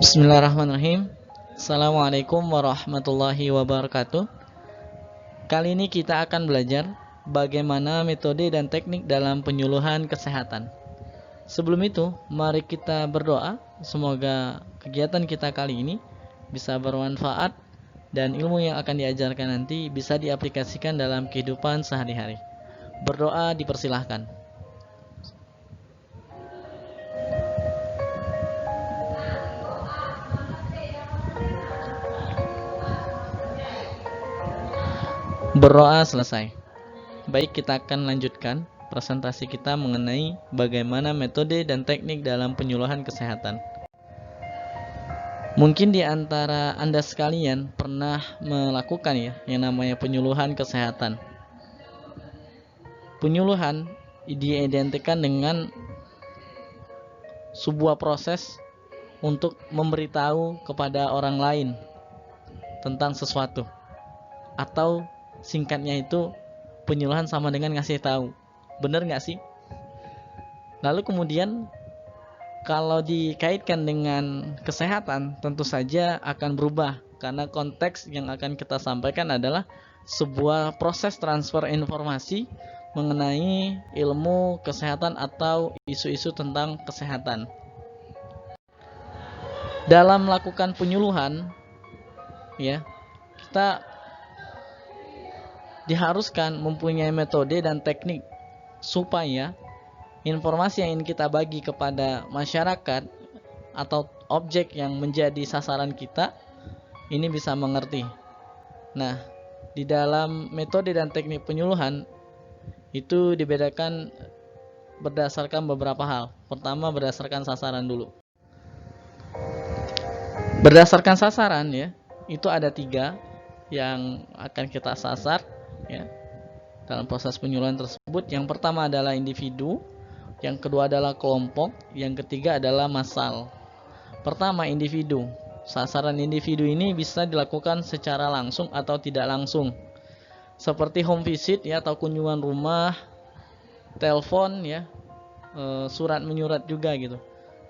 Bismillahirrahmanirrahim. Assalamualaikum warahmatullahi wabarakatuh. Kali ini kita akan belajar bagaimana metode dan teknik dalam penyuluhan kesehatan. Sebelum itu, mari kita berdoa. Semoga kegiatan kita kali ini bisa bermanfaat dan ilmu yang akan diajarkan nanti bisa diaplikasikan dalam kehidupan sehari-hari. Berdoa dipersilahkan. Berdoa selesai. Baik, kita akan lanjutkan presentasi kita mengenai bagaimana metode dan teknik dalam penyuluhan kesehatan. Mungkin di antara Anda sekalian pernah melakukan yang namanya penyuluhan kesehatan. Penyuluhan diidentikan dengan sebuah proses untuk memberitahu kepada orang lain tentang sesuatu, atau singkatnya itu penyuluhan sama dengan ngasih tahu. Bener nggak sih? Lalu kemudian kalau dikaitkan dengan kesehatan tentu saja akan berubah, karena konteks yang akan kita sampaikan adalah sebuah proses transfer informasi mengenai ilmu kesehatan atau isu-isu tentang kesehatan. Dalam melakukan penyuluhan, kita diharuskan mempunyai metode dan teknik supaya informasi yang ingin kita bagi kepada masyarakat atau objek yang menjadi sasaran kita ini bisa mengerti. Nah, di dalam metode dan teknik penyuluhan itu dibedakan berdasarkan beberapa hal. Pertama, berdasarkan sasaran dulu. Berdasarkan sasaran itu ada 3 yang akan kita sasar dalam proses penyuluhan tersebut. Yang pertama adalah individu, yang kedua adalah kelompok, yang ketiga adalah massal. Pertama, individu. Sasaran individu ini bisa dilakukan secara langsung atau tidak langsung, seperti home visit atau kunjungan rumah, telepon surat menyurat juga gitu.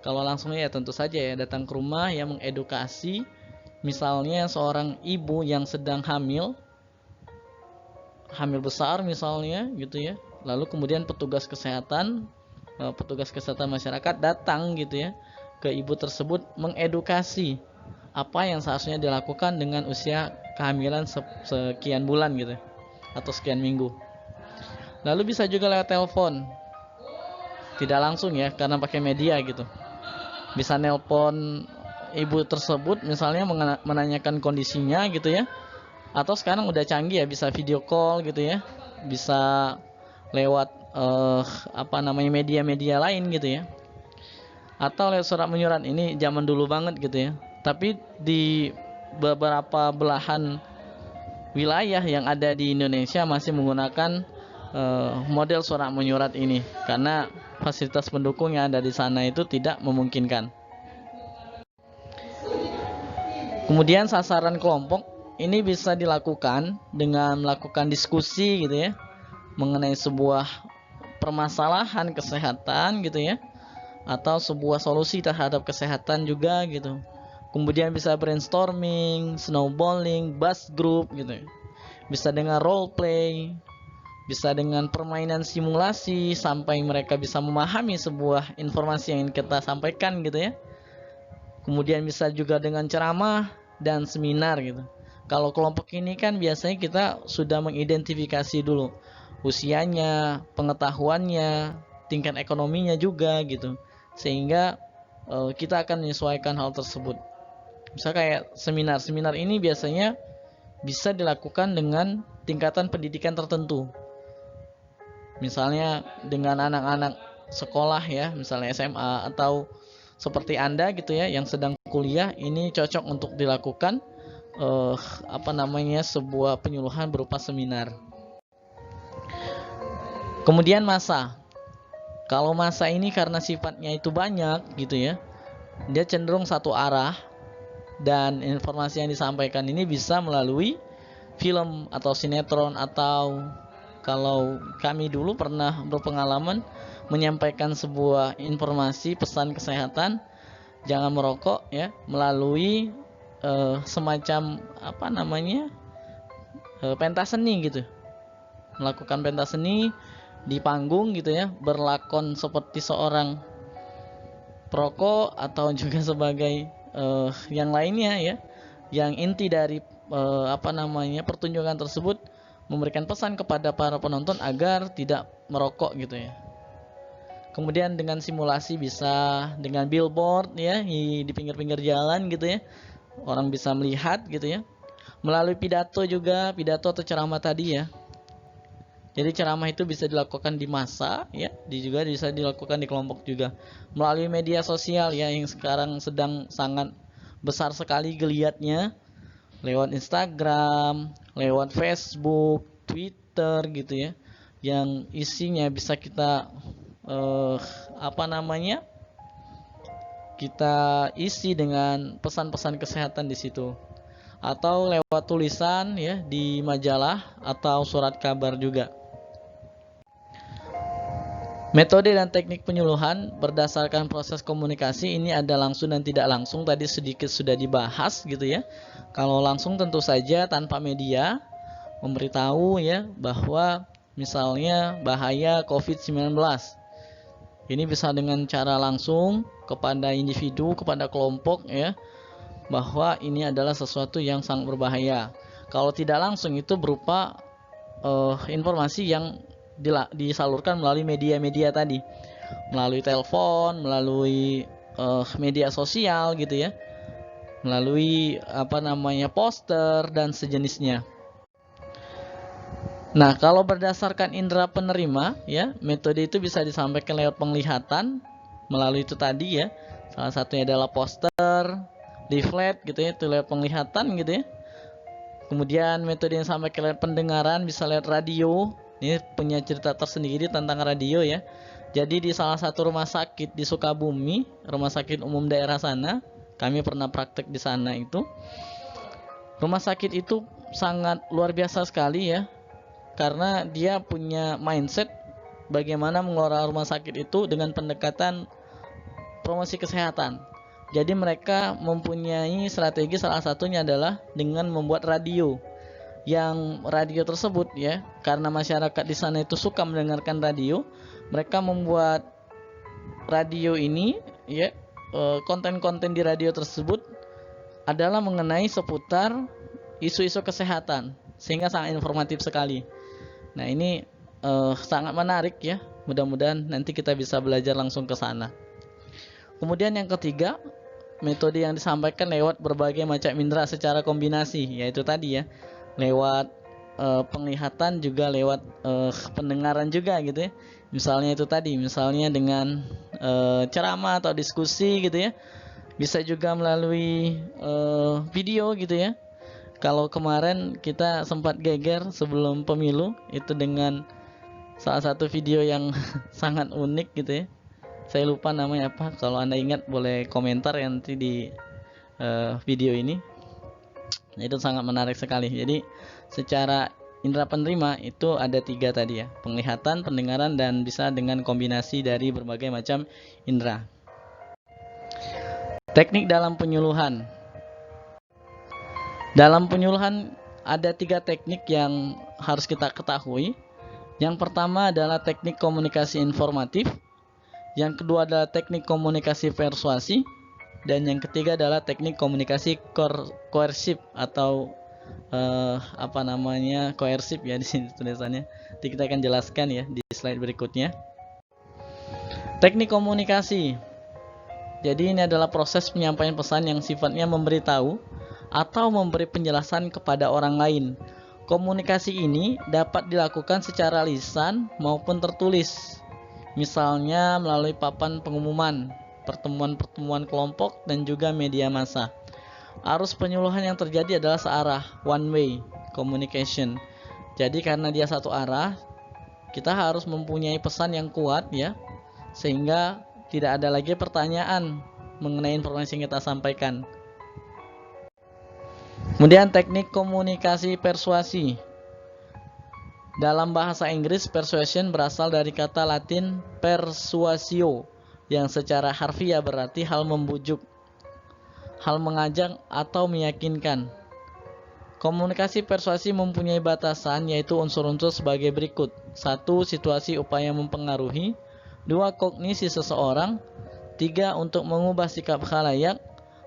Kalau langsung tentu saja datang ke rumah mengedukasi, misalnya seorang ibu yang sedang hamil besar misalnya gitu lalu kemudian petugas kesehatan masyarakat datang gitu ke ibu tersebut mengedukasi apa yang seharusnya dilakukan dengan usia kehamilan sekian bulan gitu atau sekian minggu. Lalu bisa juga lewat telepon, tidak langsung karena pakai media gitu. Bisa nelpon ibu tersebut misalnya menanyakan kondisinya gitu atau sekarang udah canggih bisa video call gitu bisa lewat media-media lain gitu atau lewat surat menyurat. Ini zaman dulu banget gitu tapi di beberapa belahan wilayah yang ada di Indonesia masih menggunakan model surat menyurat ini karena fasilitas pendukung yang ada di sana itu tidak memungkinkan. Kemudian sasaran kelompok ini bisa dilakukan dengan melakukan diskusi gitu mengenai sebuah permasalahan kesehatan gitu atau sebuah solusi terhadap kesehatan juga gitu. Kemudian bisa brainstorming, snowballing, buzz group gitu bisa dengan role play, bisa dengan permainan simulasi sampai mereka bisa memahami sebuah informasi yang kita sampaikan gitu Kemudian bisa juga dengan ceramah dan seminar gitu. Kalau kelompok ini kan biasanya kita sudah mengidentifikasi dulu usianya, pengetahuannya, tingkat ekonominya juga gitu. Sehingga kita akan menyesuaikan hal tersebut. Misal kayak seminar ini biasanya bisa dilakukan dengan tingkatan pendidikan tertentu. Misalnya dengan anak-anak sekolah misalnya SMA atau seperti Anda gitu yang sedang kuliah, ini cocok untuk dilakukan sebuah penyuluhan berupa seminar. Kemudian masa. Kalau masa ini karena sifatnya itu banyak gitu dia cenderung satu arah dan informasi yang disampaikan ini bisa melalui film atau sinetron, atau kalau kami dulu pernah berpengalaman menyampaikan sebuah informasi pesan kesehatan jangan merokok ya, melalui semacam pentas seni gitu. Melakukan pentas seni di panggung gitu ya, berlakon seperti seorang perokok atau juga sebagai yang lainnya ya, yang inti dari pertunjukan tersebut memberikan pesan kepada para penonton agar tidak merokok gitu ya. Kemudian dengan simulasi bisa dengan billboard ya di pinggir-pinggir jalan gitu ya, orang bisa melihat gitu ya. Melalui pidato juga, pidato atau ceramah tadi ya. Jadi ceramah itu bisa dilakukan di massa ya, juga bisa dilakukan di kelompok juga. Melalui media sosial ya, yang sekarang sedang sangat besar sekali geliatnya, lewat Instagram, lewat Facebook, Twitter gitu ya, yang isinya bisa kita kita isi dengan pesan-pesan kesehatan di situ, atau lewat tulisan ya di majalah atau surat kabar juga. Metode dan teknik penyuluhan berdasarkan proses komunikasi ini ada langsung dan tidak langsung, tadi sedikit sudah dibahas gitu ya. Kalau langsung tentu saja tanpa media, memberitahu ya bahwa misalnya bahaya COVID-19. Ini bisa dengan cara langsung kepada individu, kepada kelompok ya, bahwa ini adalah sesuatu yang sangat berbahaya. Kalau tidak langsung itu berupa informasi yang disalurkan melalui media-media tadi, melalui telepon, melalui media sosial gitu ya, melalui poster dan sejenisnya. Nah, kalau berdasarkan indera penerima ya, metode itu bisa disampaikan lewat penglihatan melalui itu tadi ya. Salah satunya adalah poster, leaflet gitu ya, itu lewat penglihatan gitu ya. Kemudian metode yang disampaikan lewat pendengaran bisa lewat radio. Ini punya cerita tersendiri tentang radio ya. Jadi di salah satu rumah sakit di Sukabumi, rumah sakit umum daerah sana, kami pernah praktek di sana itu. Rumah sakit itu sangat luar biasa sekali ya, karena dia punya mindset bagaimana mengelola rumah sakit itu dengan pendekatan promosi kesehatan. Jadi mereka mempunyai strategi, salah satunya adalah dengan membuat radio. Yang radio tersebut ya, karena masyarakat di sana itu suka mendengarkan radio, mereka membuat radio ini ya, konten-konten di radio tersebut adalah mengenai seputar isu-isu kesehatan, sehingga sangat informatif sekali. Nah, ini sangat menarik ya. Mudah-mudahan nanti kita bisa belajar langsung ke sana. Kemudian yang ketiga, metode yang disampaikan lewat berbagai macam indera secara kombinasi, yaitu tadi ya, lewat penglihatan juga lewat pendengaran juga gitu ya. Misalnya itu tadi, misalnya dengan ceramah atau diskusi gitu ya. Bisa juga melalui video gitu ya. Kalau kemarin kita sempat geger sebelum pemilu itu dengan salah satu video yang sangat unik gitu ya. Saya lupa namanya apa. Kalau Anda ingat boleh komentar ya nanti di video ini. Itu sangat menarik sekali. Jadi secara indera penerima itu ada 3 tadi ya, penglihatan, pendengaran, dan bisa dengan kombinasi dari berbagai macam indera. Teknik dalam penyuluhan. Dalam penyuluhan ada 3 teknik yang harus kita ketahui. Yang pertama adalah teknik komunikasi informatif, yang kedua adalah teknik komunikasi persuasi, dan yang ketiga adalah teknik komunikasi koersif atau koersif ya di sini tulisannya. Nanti kita akan jelaskan ya di slide berikutnya. Teknik komunikasi. Jadi ini adalah proses penyampaian pesan yang sifatnya memberitahu atau memberi penjelasan kepada orang lain. Komunikasi ini dapat dilakukan secara lisan maupun tertulis. Misalnya melalui papan pengumuman, pertemuan-pertemuan kelompok, dan juga media massa. Arus penyuluhan yang terjadi adalah searah, one way communication. Jadi karena dia satu arah, kita harus mempunyai pesan yang kuat ya, sehingga tidak ada lagi pertanyaan mengenai informasi yang kita sampaikan. Kemudian teknik komunikasi persuasi. Dalam bahasa Inggris, persuasion berasal dari kata Latin persuasio yang secara harfiah berarti hal membujuk, hal mengajak atau meyakinkan. Komunikasi persuasi mempunyai batasan, yaitu unsur-unsur sebagai berikut. 1. Situasi upaya mempengaruhi. 2. Kognisi seseorang. 3. Untuk mengubah sikap khalayak.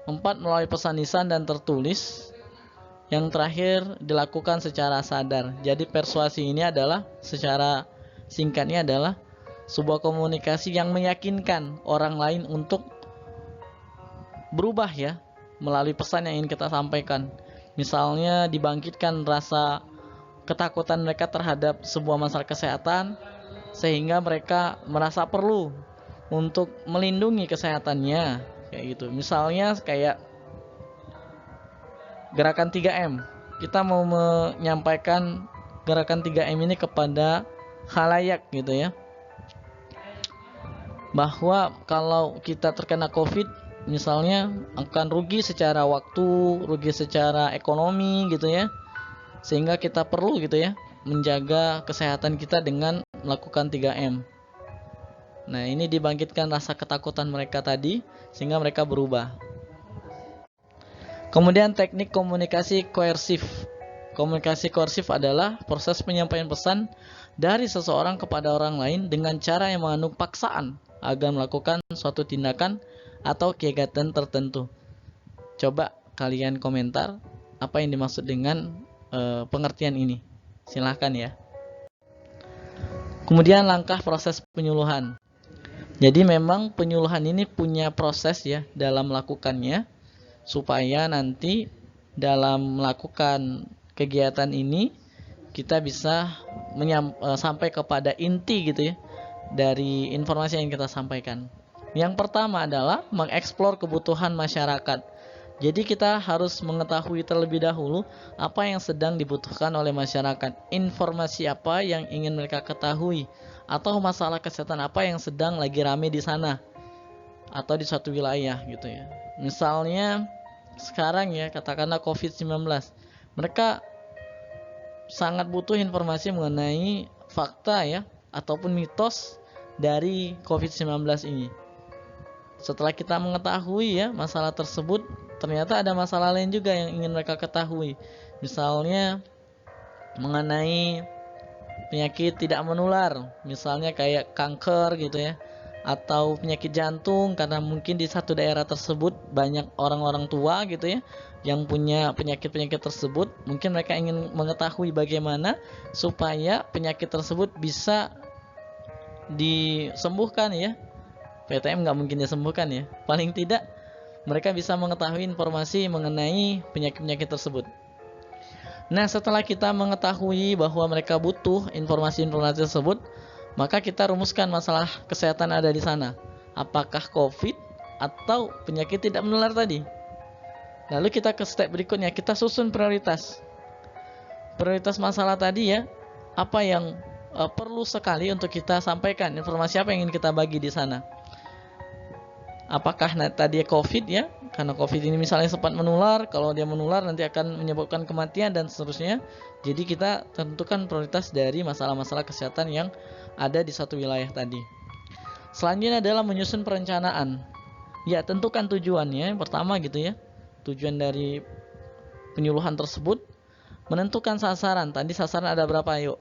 4. Melalui pesan lisan dan tertulis. Yang terakhir dilakukan secara sadar. Jadi persuasi ini adalah, secara singkatnya adalah sebuah komunikasi yang meyakinkan orang lain untuk berubah ya, melalui pesan yang ingin kita sampaikan. Misalnya dibangkitkan rasa ketakutan mereka terhadap sebuah masalah kesehatan, sehingga mereka merasa perlu untuk melindungi kesehatannya, kayak gitu. Misalnya kayak gerakan 3M. Kita mau menyampaikan gerakan 3M ini kepada khalayak gitu ya, bahwa kalau kita terkena COVID misalnya akan rugi secara waktu, rugi secara ekonomi gitu ya. Sehingga kita perlu gitu ya menjaga kesehatan kita dengan melakukan 3M. Nah, ini dibangkitkan rasa ketakutan mereka tadi sehingga mereka berubah. Kemudian teknik komunikasi koersif. Komunikasi koersif adalah proses penyampaian pesan dari seseorang kepada orang lain dengan cara yang mengandung paksaan agar melakukan suatu tindakan atau kegiatan tertentu. Coba kalian komentar apa yang dimaksud dengan pengertian ini. Silahkan ya. Kemudian langkah proses penyuluhan. Jadi memang penyuluhan ini punya proses ya dalam melakukannya, supaya nanti dalam melakukan kegiatan ini kita bisa sampai kepada inti gitu ya dari informasi yang kita sampaikan. Yang pertama adalah mengeksplor kebutuhan masyarakat. Jadi kita harus mengetahui terlebih dahulu apa yang sedang dibutuhkan oleh masyarakat, informasi apa yang ingin mereka ketahui, atau masalah kesehatan apa yang sedang lagi rame di sana atau di suatu wilayah gitu ya. Misalnya sekarang ya, katakanlah COVID-19, mereka sangat butuh informasi mengenai fakta ya ataupun mitos dari COVID-19 ini. Setelah kita mengetahui ya masalah tersebut, ternyata ada masalah lain juga yang ingin mereka ketahui. Misalnya mengenai penyakit tidak menular, misalnya kayak kanker gitu ya, atau penyakit jantung, karena mungkin di satu daerah tersebut banyak orang-orang tua gitu ya yang punya penyakit-penyakit tersebut. Mungkin mereka ingin mengetahui bagaimana supaya penyakit tersebut bisa disembuhkan ya. PTM nggak mungkin disembuhkan ya, paling tidak mereka bisa mengetahui informasi mengenai penyakit-penyakit tersebut. Nah, setelah kita mengetahui bahwa mereka butuh informasi-informasi tersebut, maka kita rumuskan masalah kesehatan ada di sana. Apakah COVID atau penyakit tidak menular tadi? Lalu kita ke step berikutnya, kita susun prioritas. Prioritas masalah tadi ya, apa yang perlu sekali untuk kita sampaikan, informasi apa yang ingin kita bagi di sana. Apakah tadi COVID ya, karena COVID ini misalnya sempat menular, kalau dia menular nanti akan menyebabkan kematian dan seterusnya. Jadi kita tentukan prioritas dari masalah-masalah kesehatan yang ada di satu wilayah tadi. Selanjutnya adalah menyusun perencanaan. Ya, tentukan tujuannya. Pertama gitu ya, tujuan dari penyuluhan tersebut. Menentukan sasaran. Tadi sasaran ada berapa? Yuk.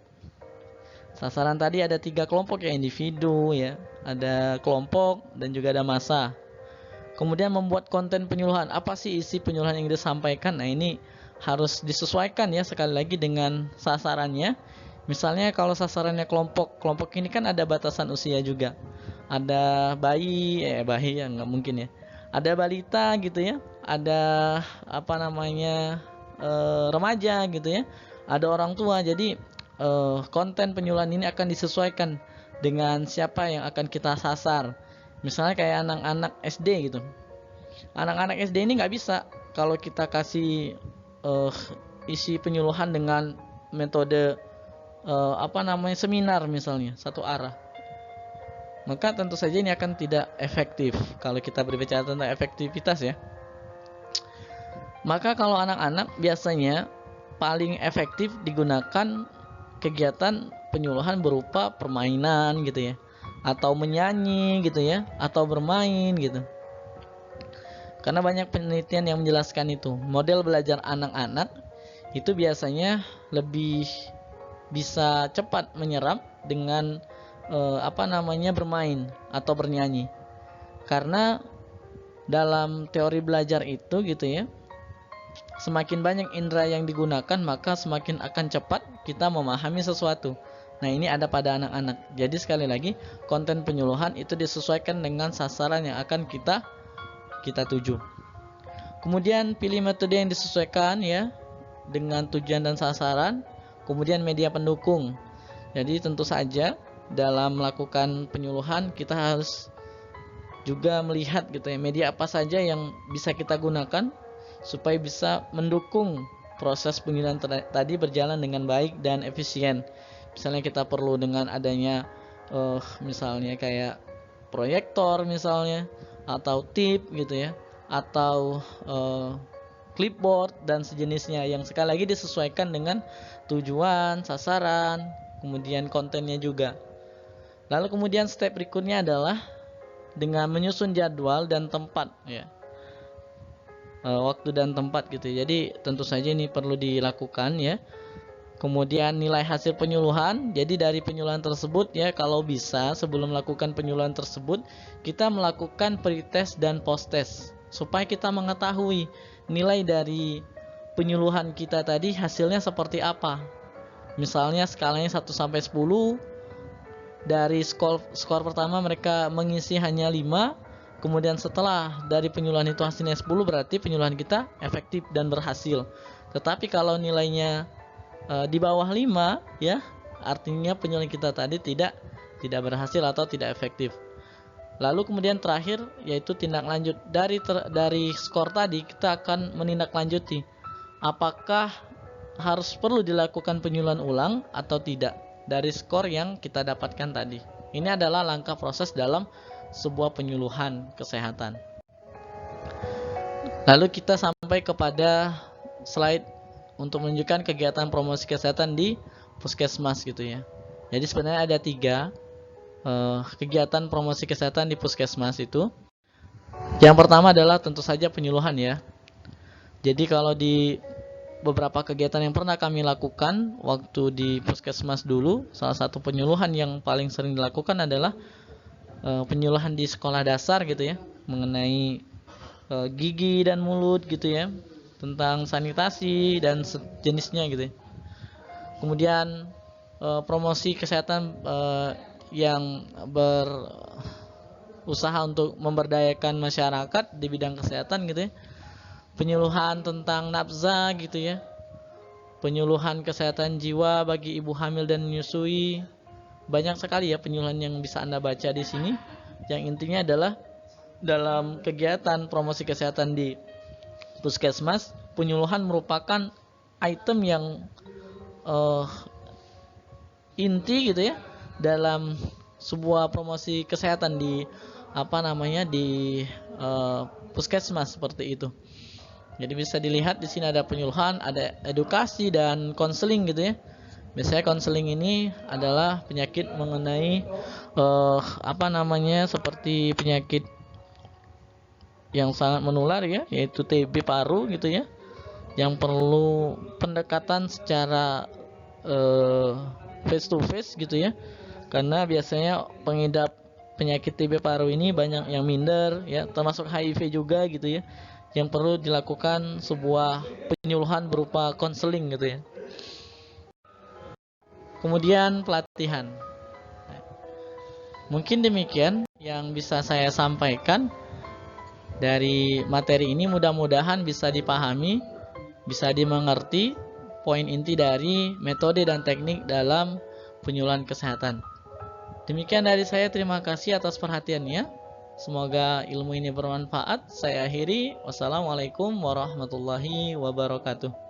Sasaran tadi ada 3 kelompok ya, individu ya, ada kelompok dan juga ada massa. Kemudian membuat konten penyuluhan. Apa sih isi penyuluhan yang disampaikan? Nah, ini harus disesuaikan ya sekali lagi dengan sasarannya. Misalnya kalau sasarannya kelompok ini kan ada batasan usia juga. Ada bayi ya nggak mungkin ya. Ada balita gitu ya. Ada remaja gitu ya. Ada orang tua. Jadi konten penyuluhan ini akan disesuaikan dengan siapa yang akan kita sasar. Misalnya kayak anak-anak SD gitu. Anak-anak SD ini nggak bisa kalau kita kasih isi penyuluhan dengan metode seminar misalnya satu arah. Maka tentu saja ini akan tidak efektif kalau kita berbicara tentang efektivitas ya. Maka kalau anak-anak biasanya paling efektif digunakan kegiatan penyuluhan berupa permainan gitu ya, atau menyanyi gitu ya, atau bermain gitu. Karena banyak penelitian yang menjelaskan itu. Model belajar anak-anak itu biasanya lebih bisa cepat menyerap dengan bermain atau bernyanyi. Karena dalam teori belajar itu gitu ya, semakin banyak indera yang digunakan, maka semakin akan cepat kita memahami sesuatu. Nah, ini ada pada anak-anak. Jadi sekali lagi, konten penyuluhan itu disesuaikan dengan sasaran yang akan kita tuju. Kemudian pilih metode yang disesuaikan ya dengan tujuan dan sasaran. Kemudian media pendukung. Jadi tentu saja dalam melakukan penyuluhan kita harus juga melihat gitu ya, media apa saja yang bisa kita gunakan supaya bisa mendukung proses penyuluhan tadi berjalan dengan baik dan efisien. Misalnya kita perlu dengan adanya misalnya kayak proyektor misalnya, atau tip gitu ya, atau clipboard dan sejenisnya, yang sekali lagi disesuaikan dengan tujuan, sasaran, kemudian kontennya juga. Lalu kemudian step berikutnya adalah dengan menyusun jadwal dan tempat ya, waktu dan tempat gitu. Jadi tentu saja ini perlu dilakukan ya. Kemudian nilai hasil penyuluhan. Jadi dari penyuluhan tersebut ya, kalau bisa sebelum melakukan penyuluhan tersebut kita melakukan pretest dan posttest supaya kita mengetahui nilai dari penyuluhan kita tadi hasilnya seperti apa. Misalnya skalanya 1 sampai 10, dari skor pertama mereka mengisi hanya 5, kemudian setelah dari penyuluhan itu hasilnya 10, berarti penyuluhan kita efektif dan berhasil. Tetapi kalau nilainya di bawah 5 ya, artinya penyuluhan kita tadi tidak berhasil atau tidak efektif. Lalu kemudian terakhir yaitu tindak lanjut. Dari skor tadi kita akan menindaklanjuti apakah harus perlu dilakukan penyuluhan ulang atau tidak dari skor yang kita dapatkan tadi. Ini adalah langkah proses dalam sebuah penyuluhan kesehatan. Lalu kita sampai kepada slide untuk menunjukkan kegiatan promosi kesehatan di puskesmas gitu ya. Jadi sebenarnya ada 3 kegiatan promosi kesehatan di puskesmas itu. Yang pertama adalah tentu saja penyuluhan ya. Jadi kalau di beberapa kegiatan yang pernah kami lakukan waktu di puskesmas dulu, salah satu penyuluhan yang paling sering dilakukan adalah penyuluhan di sekolah dasar gitu ya, mengenai gigi dan mulut gitu ya, tentang sanitasi dan sejenisnya gitu ya. Kemudian promosi kesehatan yang berusaha untuk memberdayakan masyarakat di bidang kesehatan gitu ya. Penyuluhan tentang nafza gitu ya. Penyuluhan kesehatan jiwa bagi ibu hamil dan menyusui. Banyak sekali ya penyuluhan yang bisa Anda baca di sini. Yang intinya adalah dalam kegiatan promosi kesehatan di puskesmas, penyuluhan merupakan item yang inti gitu ya dalam sebuah promosi kesehatan di puskesmas seperti itu. Jadi bisa dilihat di sini ada penyuluhan, ada edukasi dan konseling gitu ya. Biasanya konseling ini adalah penyakit mengenai seperti penyakit yang sangat menular ya, yaitu TB paru gitu ya, yang perlu pendekatan secara face to face gitu ya. Karena biasanya pengidap penyakit TB paru ini banyak yang minder ya, termasuk HIV juga gitu ya, yang perlu dilakukan sebuah penyuluhan berupa konseling gitu ya. Kemudian pelatihan. Mungkin demikian yang bisa saya sampaikan dari materi ini, mudah-mudahan bisa dipahami, bisa dimengerti poin inti dari metode dan teknik dalam penyuluhan kesehatan. Demikian dari saya, terima kasih atas perhatiannya. Semoga ilmu ini bermanfaat. Saya akhiri. Wassalamualaikum warahmatullahi wabarakatuh.